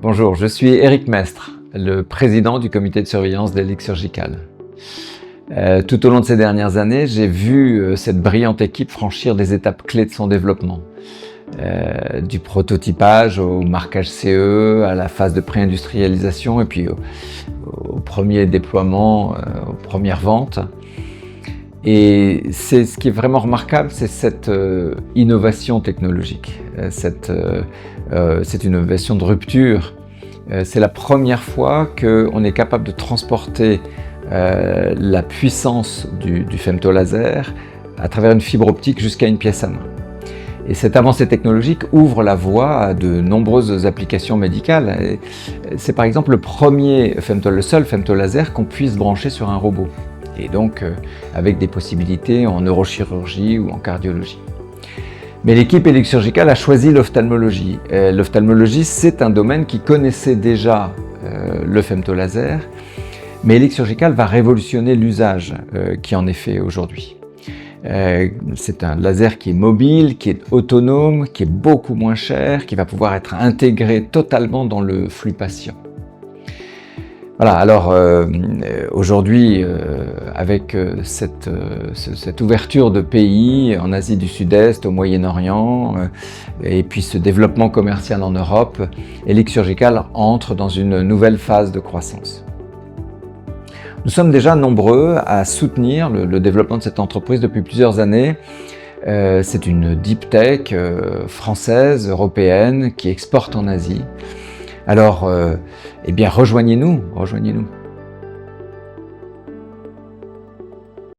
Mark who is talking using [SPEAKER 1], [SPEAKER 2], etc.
[SPEAKER 1] Bonjour, je suis Éric Mestre, le président du comité de surveillance d'Helix Surgical. Tout au long de ces dernières années, j'ai vu cette brillante équipe franchir des étapes clés de son développement. Du prototypage au marquage CE, à la phase de pré-industrialisation et puis au premier déploiement, aux premières ventes. Et ce qui est vraiment remarquable, c'est cette innovation technologique, cette innovation de rupture. C'est la première fois qu'on est capable de transporter la puissance du femtolaser à travers une fibre optique jusqu'à une pièce à main. Et cette avancée technologique ouvre la voie à de nombreuses applications médicales. C'est par exemple le seul femtolaser qu'on puisse brancher sur un robot. Et donc avec des possibilités en neurochirurgie ou en cardiologie. Mais l'équipe Helix Surgical a choisi l'ophtalmologie. L'ophtalmologie, c'est un domaine qui connaissait déjà le femtolaser, mais Helix Surgical va révolutionner l'usage qui en est fait aujourd'hui. C'est un laser qui est mobile, qui est autonome, qui est beaucoup moins cer, qui va pouvoir être intégré totalement dans le flux patient. Voilà, alors aujourd'hui, avec cette ouverture de pays en Asie du Sud-Est, au Moyen-Orient, et puis ce développement commercial en Europe, Helix Surgical entre dans une nouvelle phase de croissance. Nous sommes déjà nombreux à soutenir le développement de cette entreprise depuis plusieurs années. C'est une deep tech française, européenne, qui exporte en Asie. Alors, eh bien, rejoignez-nous.